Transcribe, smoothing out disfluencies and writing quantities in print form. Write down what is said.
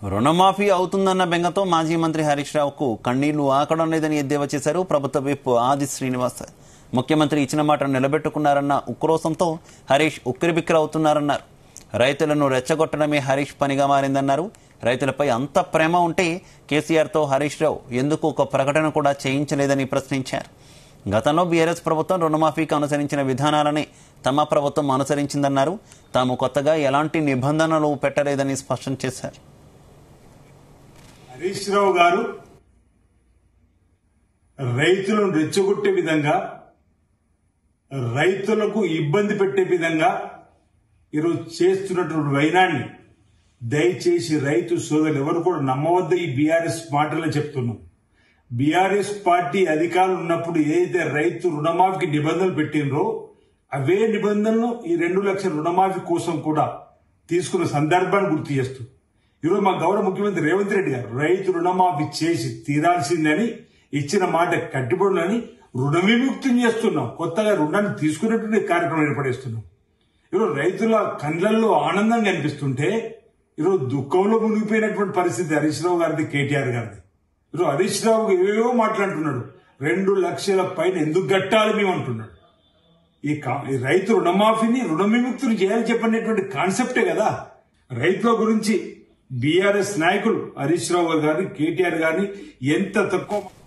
రుణమాఫీ అవుతుందన్న బెంగతో మాజీ మంత్రి హరీష్ రావుకు కన్నీళ్లు ఆకడం లేదని ఎద్దేవా చేశారు ప్రభుత్వ విప్ ఆది శ్రీనివాస్. ముఖ్యమంత్రి ఇచ్చిన మాట నిలబెట్టుకున్నారన్న ఉక్రోషంతో హరీష్ ఉక్కిరిబిక్కిరవుతున్నారన్నారు. రైతులను రెచ్చగొట్టడమే హరీష్ పనిగా మారిందన్నారు. రైతులపై అంత ప్రేమ ఉంటే కేసీఆర్తో హరీష్ రావు ఎందుకు ఒక ప్రకటన కూడా చేయించలేదని ప్రశ్నించారు. గతంలో బీఆర్ఎస్ ప్రభుత్వం రుణమాఫీకి అనుసరించిన విధానాలనే తమ ప్రభుత్వం అనుసరించిందన్నారు. తాము కొత్తగా ఎలాంటి నిబంధనలు పెట్టలేదని స్పష్టం చేశారు. హరీష్ రావు గారు రైతులను రెచ్చగొట్టే విధంగా, రైతులకు ఇబ్బంది పెట్టే విధంగా ఈరోజు చేస్తున్నటువంటి వైనాన్ని దయచేసి రైతు సోదరులు ఎవరు కూడా నమ్మవద్దు. ఈ బీఆర్ఎస్ మాటల్లో చెప్తున్నాం. బీఆర్ఎస్ పార్టీ అధికారులు ఉన్నప్పుడు ఏదైతే రైతు రుణమాఫీకి నిబంధనలు పెట్టినరో అవే నిబంధనలు ఈ 2 లక్షల రుణమాఫీ కోసం కూడా తీసుకున్న సందర్భాన్ని గుర్తు చేస్తూ ఈరోజు మా గౌరవ ముఖ్యమంత్రి రేవంత్ రెడ్డి గారు రైతు రుణమాఫీ చేసి తీరాల్సిందని ఇచ్చిన మాట కట్టుబడులని రుణ విముక్తం చేస్తున్నాం. కొత్తగా రుణాన్ని తీసుకునేటువంటి కార్యక్రమం ఏర్పడేస్తున్నాం. ఈరోజు రైతుల కళ్ళల్లో ఆనందం కనిపిస్తుంటే ఈరోజు దుఃఖంలో మునిగిపోయినటువంటి పరిస్థితి హరీష్ రావు గారిది, కేటీఆర్ గారిది. ఈరోజు హరీష్ రావు ఏవేవో మాట్లాడుతున్నాడు. 2 లక్షల పైన ఎందుకు కట్టాలి మేము అంటున్నాడు. ఈ రైతు రుణమాఫీని రుణ విముక్తులు చేయాలని చెప్పనేటువంటి కాన్సెప్టే కదా. రైతుల గురించి బీఆర్ఎస్ నాయకులు హరీష్ రావు గారు, కేటీఆర్ గారిని ఎంత తక్కువ